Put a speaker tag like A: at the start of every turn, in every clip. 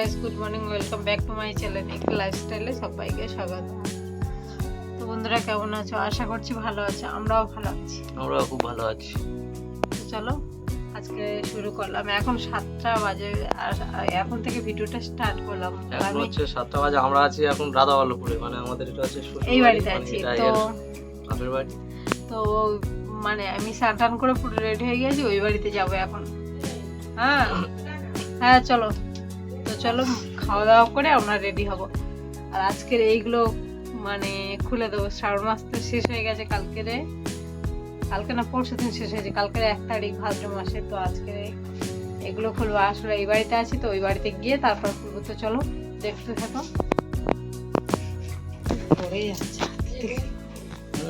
A: Guys, good morning, welcome back to my channel এক লাইফস্টাইলে সবাইকে স্বাগত। তো বন্ধুরা, কেমন আছো? আশা করছি ভালো আছো। আমরাও ভালো আছি,
B: আমরাও খুব ভালো আছি।
A: তো চলো আজকে শুরু করলাম। এখন 7টা বাজে আর এখন থেকে ভিডিওটা স্টার্ট করলাম।
B: এখন হচ্ছে 7টা বাজে। আমরা আছি এখন রাধাবল্লভপুরে, মানে আমাদের এটা হচ্ছে
A: এই বাড়িতে আছি। তো
B: বাপের বাড়ি।
A: তো মানে আমি স্নান করে পুরো রেডি হয়ে গেছি, ওই বাড়িতে যাব এখন। হ্যাঁ হ্যাঁ, চলো। তো চলো খাওয়া দাওয়া করে আমরা রেডি হব। আর আজকের এইগুলো মানে খুলে দেবো। শ্রাবণ মাস তো শেষ হয়ে গেছে, কালকে না পরশু দিন শেষ হয়েছে। কালকে 1 তারিখ ভাদ্র মাসে। তো আজকে এগুলো খুলবো। আসলে এই বাড়িতে আছি, তো ওই বাড়িতে গিয়ে তারপর খুলবো। তো চলো দেখতে থাকো।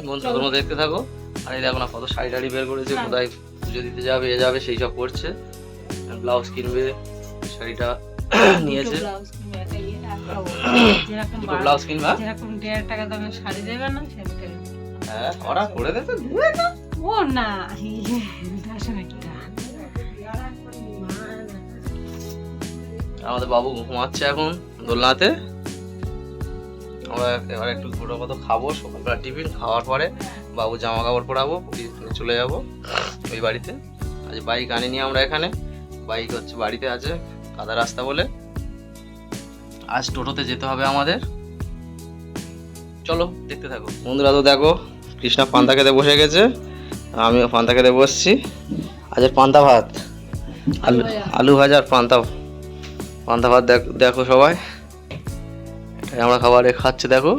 B: বন্ধুরা তোমরা দেখতে থাকো। আর এই দেখো না কত শাড়ি টাড়ি বের করেছে, কোথায় পুজো দিতে যাবে এ যাবে সেই সব করছে। ব্লাউজ কিনবে, শাড়িটা নিয়েছে। ব্লাউজ কিনবা,
A: যেরকম 1.5 টাকা দামের শাড়ি দেবে না সেরকম।
B: হ্যাঁ ওরা করে দেবে।
A: ও না,
B: আমাদের বাবু ঘুমাচ্ছে এখন দোলনাতে। আমরা এবার একটু ছোটো কত খাবো, সকালবেলা টিফিন খাওয়ার পরে বাবু জামা কাপড় পরাবো, চলে যাব ওই বাড়িতে। আজ বাইক আনিনি আমরা এখানে, বাইক হচ্ছে বাড়িতে আছে, কাদা রাস্তা বলে। আজ টোটোতে যেতে হবে আমাদের। চলো দেখতে থাকো বন্ধুরা। তো দেখো কৃষ্ণা পান্তা খেতে বসে গেছে, আমিও পান্তা খেতে বসছি। আজের পান্তা ভাত, আলু ভাজা আর পান্তা ভাত। দেখো সবাই আমরা খাবারে খাচ্ছে, দেখো।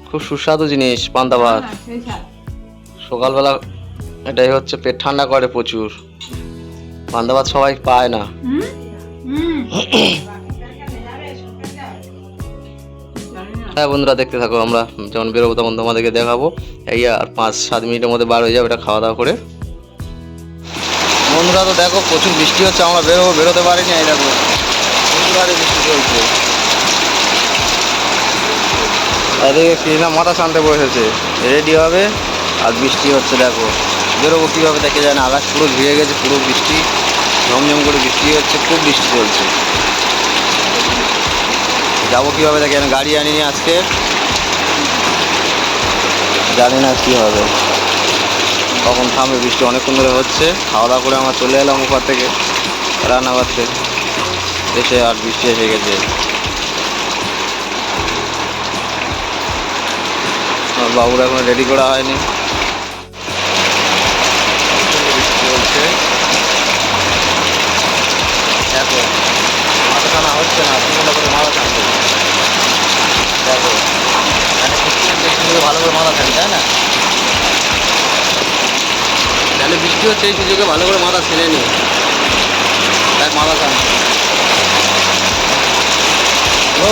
B: খুব সুস্বাদু জিনিস পান্তা ভাত। সকালবেলা এটাই হচ্ছে পেট ঠান্ডা করে প্রচুর। পান্তা ভাত সবাই পায় না। হ্যাঁ বন্ধুরা দেখতে থাকো। আমরা যখন বেরোবো তখন তোমাদেরকে দেখাবো। এই আর 5-7 মিনিটের মধ্যে বার হয়ে যাবে এটা খাওয়া দাওয়া করে। বন্ধুরা তো দেখো প্রচুর বৃষ্টি হচ্ছে, আমরা বেরোতে পারিনি। এই দেখো বৃষ্টি চলছে। এদিকে কৃষ্ণা মাথা শান্তে বসেছে, রেডি হবে। আর বৃষ্টি হচ্ছে, দেখো বেরোবো কীভাবে দেখে যায় না। আকাশ পুরো ভিজে গেছে, পুরো বৃষ্টি ঝমঝম করে বৃষ্টি হচ্ছে, খুব বৃষ্টি চলছে। যাবো কীভাবে দেখে না, গাড়ি আনিনি আজকে, জানি না কী হবে, কখন থামবে বৃষ্টি। অনেকক্ষণ ধরে হচ্ছে। খাওয়া দাওয়া করে আমরা চলে এলাম ওপর থেকে রান্না করতে, এসে আর বৃষ্টি এসে গেছে। আর বাবুর এখন রেডি করা হয়নি। বৃষ্টি চলছে, দেখো মাথা টানা হচ্ছে না, সুন্দর করে মাথা টানছে। দেখো ভালো করে মাথা টানি, তাই না? তাহলে বৃষ্টি হচ্ছে, এই সুযোগে ভালো করে মাথা ছেড়ে নি, তাই মাথা টানছে। ও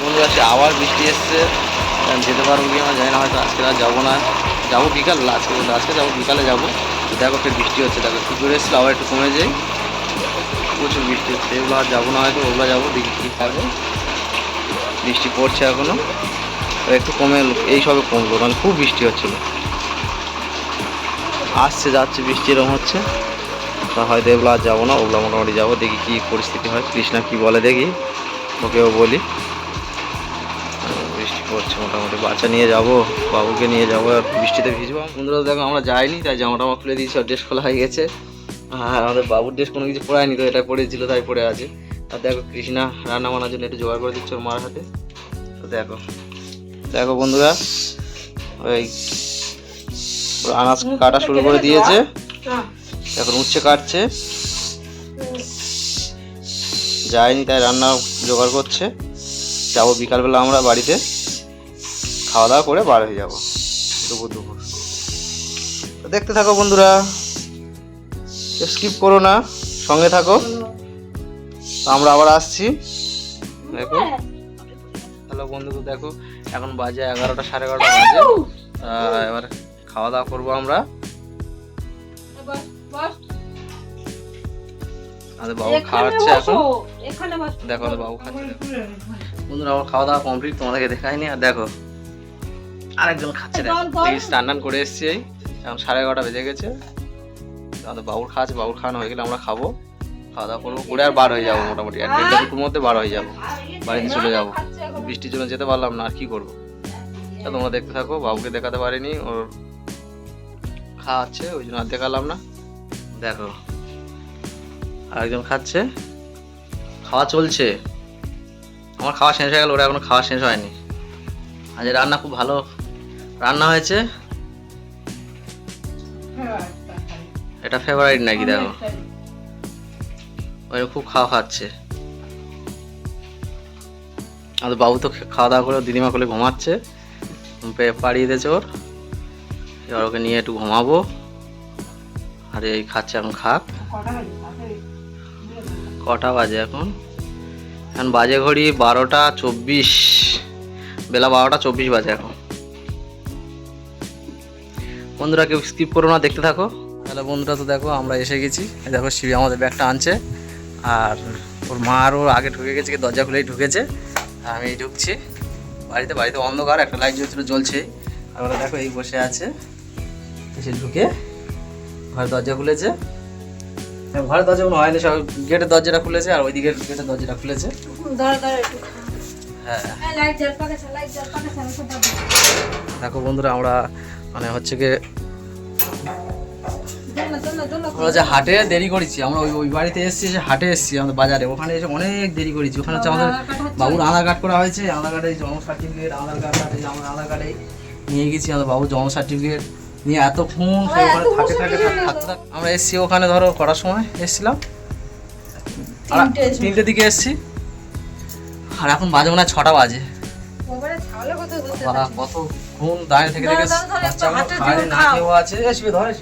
B: বন্ধু আছে, আবার বৃষ্টি এসছে। যেতে পারবো কি আমরা জানি না, হয়তো আজকে আর যাবো না। যাবো বিকাল, আজকে যাবো বিকালে যাবো। দেখো ফের বৃষ্টি হচ্ছে, দেখো একটু জোরে এসছিল, আবার একটু কমে যাই। প্রচুর বৃষ্টি হচ্ছে, এগুলো আর যাবো না, হয়তো ওগুলো যাবো, দেখি কী থাকবে। বৃষ্টি পড়ছে এখনো, একটু কমে এই সবে কমলো, মানে খুব বৃষ্টি হচ্ছিল। আসছে যাচ্ছে বৃষ্টি এরকম হচ্ছে। তা হয়তো এগুলো আর যাবো না, ওগুলো মোটামুটি যাবো, দেখি কী পরিস্থিতি হয়। কৃষ্ণা কী বলে দেখি, ওকেও বলি। বৃষ্টি পড়ছে, মোটামুটি বাচ্চা নিয়ে যাব, বাবুকে নিয়ে যাবো, আর বৃষ্টিতে ভিজবো। বন্ধুরা দেখো আমরা যাইনি, তাই জামা টামা খুলে দিয়েছি, আর ড্রেস খোলা হয়ে গেছে। আর আমাদের বাবুর ড্রেস কোনো কিছু পরায়নি, তো এটা পরেছিল তাই পরে আছে। আর দেখো কৃষ্ণা রান্না বান্নার জন্য একটু জোগাড় করে দিচ্ছে ওর মার হাতে। তো দেখো বন্ধুরা, ওই আনাজ কাটা শুরু করে দিয়েছে, এখন উচ্ছে কাটছে। যায়নি তাই রান্না জোগাড় করছে। যাবো বিকালবেলা আমরা বাড়িতে, খাওয়া দাওয়া করে বার হয়ে যাবো দুপুর। দেখতে থাকো বন্ধুরা, স্কিপ করো না, সঙ্গে থাকো। আমরা আবার আসছি। দেখো হ্যালো বন্ধু, তো দেখো এখন বাজে 11টা 11:30 বাজে। এবার খাওয়া দাওয়া করবো আমরা। আমাদের বাবু খাওয়াচ্ছে এখন, দেখো বাবু খাচ্ছে। বন্ধুরা আমার খাওয়া দাওয়া কমপ্লিট, তোমাদেরকে দেখাইনি। আর দেখো আরেকজন খাচ্ছে, দেখো স্নান করে এসছি। এই এখন 11:30 বেজে গেছে। আমাদের বাবুর খাওয়া আছে, বাবুর খাওয়ানো হয়ে গেলে আমরা খাবো, খাওয়া দাওয়া করবো, করে আর বার হয়ে যাবো। মোটামুটি 1-1:30-2টোর মধ্যে বার হয়ে যাবো, বাড়িতে চলে যাবো। বৃষ্টির জন্য যেতে পারলাম না, আর কি করবো। তোমরা দেখতে থাকো, বাবুকে দেখাতে পারিনি, ওর খাওয়াচ্ছে ওই জন্য আর দেখালাম না। দেখো আরেকজন খাচ্ছে, খাওয়া চলছে। আমার খাওয়া শেষ হয়ে গেল, ওরা এখনো খাওয়া শেষ হয়নি। আজ রান্না খুব ভালো রান্না হয়েছে। এটা ফেভারিট নাকি? দেখো ওই খুব খাওয়া খাচ্ছে। আমাদের বাবু তো খাওয়া দাওয়া করে দিদিমা কোলে ঘুমাচ্ছে, পাড়িয়ে দিয়েছে ওর। এবার ওকে নিয়ে একটু ঘুমাবো। আর এই খাচ্ছে, এখন খাক। কটা বাজে এখন? এখন বাজে ঘড়ি 12:24, বেলা 12:24 বাজে এখন। বন্ধুরা কেউ স্কিপ করো না, দেখতে থাকো। তাহলে বন্ধুরা তো দেখো আমরা এসে গেছি। দেখো শিবি আমাদের ব্যাগটা আনছে, আর ওর মা আরও আগে ঢুকে গেছে, দরজা খুলেই ঢুকেছে। আমি ঢুকছি বাড়িতে। বাড়িতে অন্ধকার, একটা লাইট জ্বলছে। আর ওরা দেখো এই বসে আছে, এসে ঢুকে ঘরের দরজা খুলেছে। ঘরের দরজা কোনো হয়নি, সব গেটের দরজাটা খুলেছে, আর ওইদিকে গেটের দরজাটা খুলেছে। হ্যাঁ দেখো বন্ধুরা আমরা মানে হচ্ছে গিয়ে আমরা যে হাটে দেরি করেছি, আমরা ওই বাড়িতে এসেছি, যে হাটে এসেছি আমাদের বাজারে, ওখানে এসে অনেক দেরি করেছি। ওখানে হচ্ছে আমাদের বাবুর আধার কার্ড করা হয়েছে, আধার কার্ডে জন্ম সার্টিফিকেট, আধার কার্ড আমরা আধার কার্ডে নিয়ে গেছি। আমাদের বাবুর জন্ম সার্টিফিকেট নিয়ে এতক্ষণ ওখানে থাকতে আমরা এসেছি। ওখানে ধরো করার সময় এসেছিলাম 3টের দিকে এসেছি, আর এখন বাজে মনে হয় 6টা বাজে। কতক্ষণ দাঁড়িয়ে থেকে না কেউ আছে। ধরে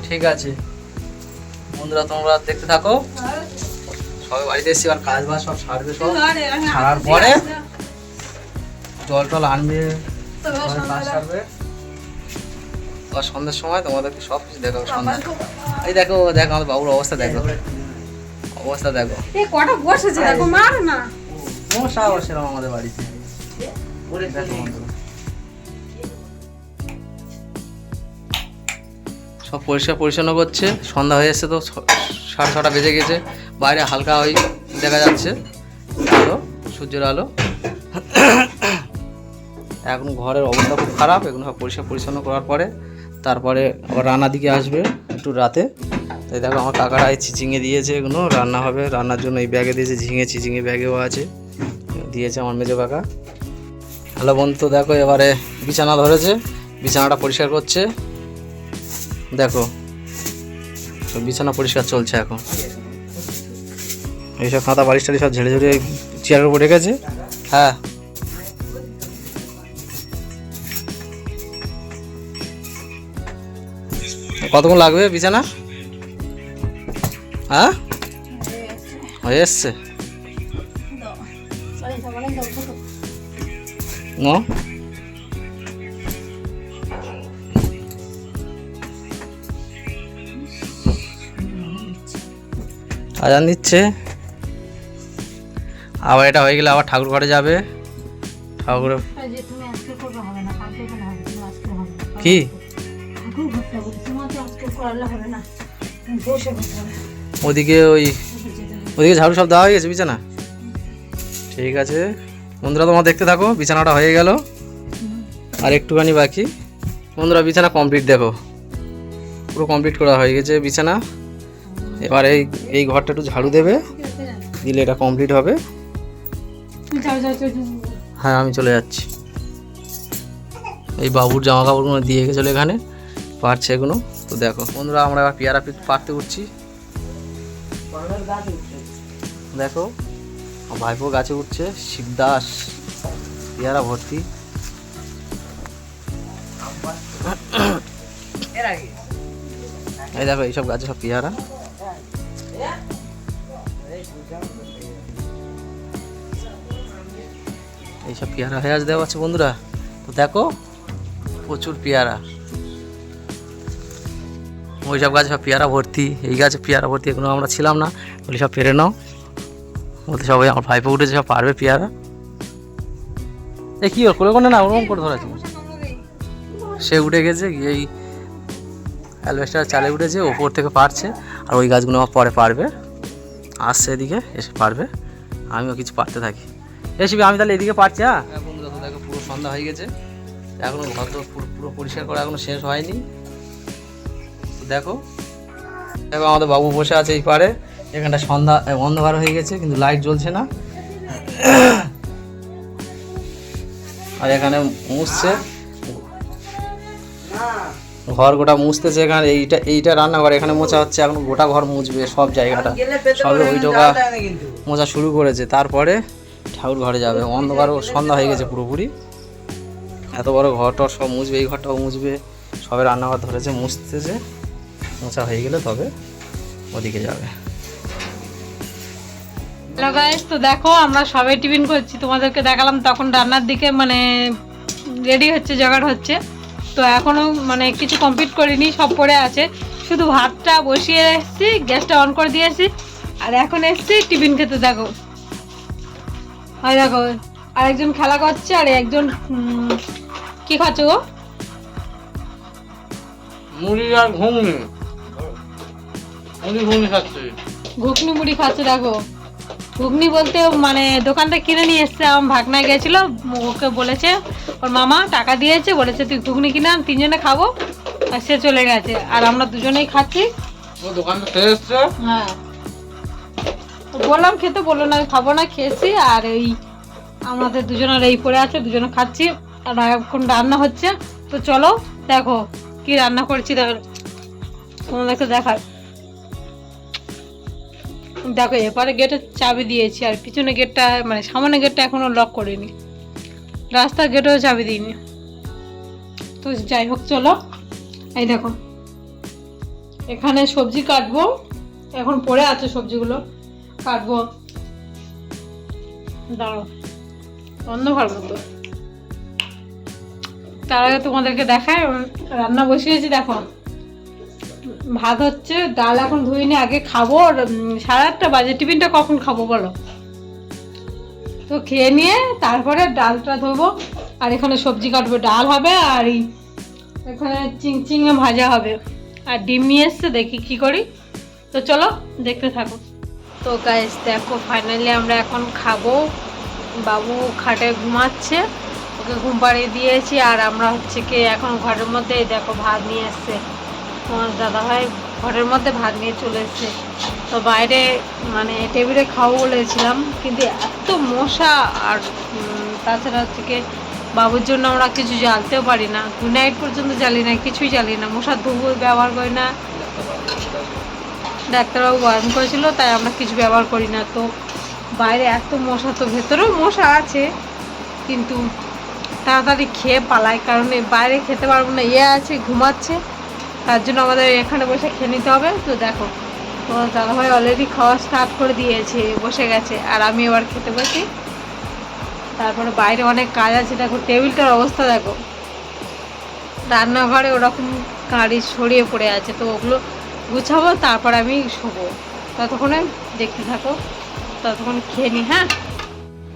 B: ঠিক আছে বন্ধুরা, তোমরা দেখতে থাকো। সবাই বাড়িতে এসছি, আর কাজ বাজ সব সারবে, সব সারার পরে জল টল আনবে, কাজ সারবে। আর সন্ধ্যার সময় তোমাদেরকে সব কিছু দেখাবো। সন্ধ্যা এই দেখো, দেখো আমাদের বাবুর অবস্থা, দেখো অবস্থা দেখো। মশা বসেলাম আমাদের বাড়িতে। সব পরিষ্কার পরিচ্ছন্ন করছে। সন্ধ্যা হয়ে এসছে তো, 6:30 বেজে গেছে। বাইরে হালকা ওই দেখা যাচ্ছে আলো, সূর্যের আলো। এখন ঘরের অবস্থা খুব খারাপ। এগুলো সব পরিষ্কার পরিচ্ছন্ন করার পরে তারপরে আবার রান্নার দিকে আসবে একটু রাতে। তাই দেখো আমার কাকারা এই চিচিঙে দিয়েছে, এগুলো রান্না হবে। রান্নার জন্য এই ব্যাগে দিয়েছে চিচিঙে ব্যাগেও আছে, দিয়েছে আমার মেজো কাকা। হ্যালো বন্ধু, তো দেখো এবারে বিছানা ধরেছে, বিছানাটা পরিষ্কার করছে। দেখো বিছানা পরিষ্কার চলছে এখন। এইসব খাতা বালিশ টালিশ সব ঝেড়ে ঝেড়ে চেয়ারের উপর রেখেছে। হ্যাঁ কতক্ষণ লাগবে বিছানা? হ্যাঁ হয়ে এসছে। আজান দিচ্ছে। আবার এটা হয়ে গেলে আবার ঠাকুর ঘরে যাবে। ঠাকুরের কি ওদিকে ওদিকে ঝাড়ু সব দেওয়া হয়ে গেছে বিছানা? ঠিক আছে বন্ধুরা, তোমরা দেখতে থাকো। বিছানাটা হয়ে গেল, আর একটুখানি বাকি। বন্ধুরা বিছানা কমপ্লিট, দেখো পুরো কমপ্লিট করা হয়ে গেছে বিছানা। এবার এই ঘরটা একটু ঝাড়ু দেবে, দিলে এটা কমপ্লিট হবে। হ্যাঁ আমি চলে যাচ্ছি। এই বাবুর জামা কাপড়গুলো দিয়ে গেছিলো এখানে, পারছে এগুলো। তো দেখো বন্ধুরা আমরা এবার পেয়ারা পাড়তে উঠছি। দেখো ভাইপো গাছে উঠছে, শিবদাস পেয়ারা ভর্তি। এই দেখো এইসব গাছে সব পেয়ারা। এইসব পেয়ারা হয়ে দেওয়া আছে বন্ধুরা। তো দেখো প্রচুর পেয়ারা, ওই সব গাছে সব পেয়ারা ভর্তি। এই গাছে পেয়ারা ভর্তি, এগুলো আমরা ছিলাম না, বলি সব পেরে নাও। বলতে সবাই আমার ভাইপো উঠেছে, সব পারবে পেয়ারা। এ কি করে করে না ওরকম করে ধরেছে, সে উঠে গেছে এই অ্যালবেস্টার চালে উঠেছে, ওপর থেকে পারছে। আর ওই গাছগুলো আমার পরে পারবে, আসছে এদিকে এসে পারবে, আমিও কিছু পারতে থাকি। এসবি আমি তাহলে এদিকে পারছি। হ্যাঁ বন্ধুরা, তো দেখো পুরো সন্ধ্যা হয়ে গেছে, এখনো ঘর তো পুরো পরিষ্কার করা এখনো শেষ হয়নি। দেখো দেখো আমাদের বাবু বসে আছে এই পারে, এখানটা সন্ধ্যা অন্ধকার হয়ে গেছে কিন্তু লাইট জ্বলছে না। আর এখানে মুছছে, ঘর গোটা মুছতেছে। এখানে এইটা রান্নাঘর, এখানে মোছা হচ্ছে, এখন গোটা ঘর মুছবে, সব জায়গাটা সবে ওই টোকা মোছা শুরু করেছে। তারপরে ঠাকুর ঘরে যাবে, অন্ধকার সন্ধ্যা হয়ে গেছে পুরোপুরি। এত বড় ঘরটা সব মুছবে, এই ঘরটাও মুছবে, সবে রান্নাঘর ধরেছে, মুছতেছে। মোছা হয়ে গেলে তবে ওদিকে যাবে।
A: হ্যালো গাইস, তো দেখো আমরা সবাই টিফিন করছি, তোমাদেরকে দেখালাম তখন রান্নার দিকে মানে রেডি হচ্ছে, জোগাড় হচ্ছে। তো এখনো মানে কিছু কমপ্লিট করিনি, সব পড়ে আছে। শুধু ভাতটা বসিয়ে এসেছি, গ্যাসটা অন করে দিয়েছি, আর এখন এসেছি টিফিন খেতে। দেখো হয়, দেখো আরেকজন খেলা করছে, আর একজন কি খাচ্ছ গো?
B: মুড়ি আর ঘুগনি, ঘুগনি খাচ্ছে,
A: ঘুগনি মুড়ি খাচ্ছে। দেখো ঘুগনি বলতে মানে দোকানটা কিনে নিয়ে এসছে, আমার ভাগনায় গেছিল, ওকে বলেছে ওর মামা টাকা দিয়েছে, বলেছে তুই ঘুগনি কিনে আন, 3 জনে খাবো। আর সে চলে গেছে, আর আমরা দুজনেই খাচ্ছি।
B: দোকানটা শেষ এসছে।
A: হ্যাঁ বললাম খেতে, বললো না খাবো না, খেয়েছি। আর এই আমাদের দুজনের এই পড়ে আছে, দুজনে খাচ্ছি। আর এখন রান্না হচ্ছে, তো চলো দেখো কি রান্না করছি, দেখো তোমাদেরকে দেখার। দেখো এপারে গেটে চাবি দিয়েছি, আর পিছনে গেটটা মানে সামনে গেটটা এখনো লক করিনি, রাস্তার গেটেও চাবি দিইনি। তো যাই হোক চলো, এই দেখো এখানে সবজি কাটবো, এখন পড়ে আছে সবজিগুলো, কাটবো। দাঁড়ো অন্ধকার মতো, তার আগে তোমাদেরকে দেখায় রান্না বসিয়েছি। দেখো ভাত হচ্ছে, ডাল এখন ধুইনি, আগে খাবো। 8:30 বাজে, টিফিনটা কখন খাবো বলো? তো খেয়ে নিয়ে তারপরে ডালটা ধোবো, আর এখানে সবজি কাটবো, ডাল হবে, আর এখানে চিংচিঙে ভাজা হবে, আর ডিম নিয়ে এসছে, দেখি কি করি। তো চলো দেখতে থাকো। তো গাইস দেখো ফাইনালি আমরা এখন খাবো। বাবু খাটে ঘুমাচ্ছে, ওকে ঘুম পাড়িয়ে দিয়েছি। আর আমরা হচ্ছে কি এখন ঘরের মধ্যে দেখো ভাত নিয়ে এসছে, তোমার দাদাভাই ঘরের মধ্যে ভাত নিয়ে চলে এসছে। তো বাইরে মানে টেবিলে খাবো বলেছিলাম, কিন্তু এত মশা, আর তাছাড়া হচ্ছে কি বাবুর জন্য আমরা কিছু জ্বালতেও পারি না, গুড নাইট পর্যন্ত জ্বালি না, কিছুই জ্বালি না, মশার ধুবো ব্যবহার করি না। ডাক্তারবাবু বারণ করেছিল, তাই আমরা কিছু ব্যবহার করি না। তো বাইরে এত মশা, তো ভেতরেও মশা আছে, কিন্তু তাড়াতাড়ি খেয়ে পালাই, কারণ বাইরে খেতে পারবো না, আছে ঘুমাচ্ছে, তার জন্য আমাদের এখানে বসে খেয়ে নিতে হবে। তো দেখো তোমার দাদাভাই অলরেডি খাওয়া স্টার্ট করে দিয়েছে, বসে গেছে, আর আমি এবার খেতে বসি। তারপরে বাইরে অনেক কাজ আছে, দেখো টেবিলটার অবস্থা দেখো, রান্নাঘরে ওরকম কাঁড়ি ছড়িয়ে পড়ে আছে, তো ওগুলো গুছাবো, তারপর আমি শোবো। ততক্ষণে দেখতে থাকো, ততক্ষণ খেয়ে নি। হ্যাঁ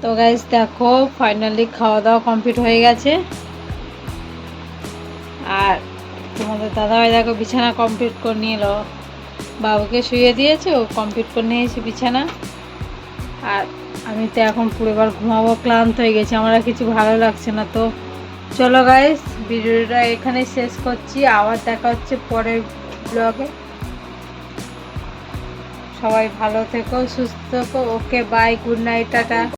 A: তো গাইস দেখো ফাইনালি খাওয়া দাওয়া কমপ্লিট হয়ে গেছে, আর তোমাদের দাদাভাই দেখো বিছানা কমপ্লিট করে নিয়ে এলো, বাবুকে শুয়ে দিয়েছে, ও কমপ্লিট করে নিয়েছে বিছানা। আর আমি তো এখন পুরো এবার ঘুমাবো, ক্লান্ত হয়ে গেছি, আমার আর কিছু ভালো লাগছে না। তো চলো গাইস ভিডিওটা এখানে শেষ করছি, আবার দেখা হচ্ছে পরের ব্লগে। সবাই ভালো থেকো, সুস্থ থেকো, okay bye, good night, tata.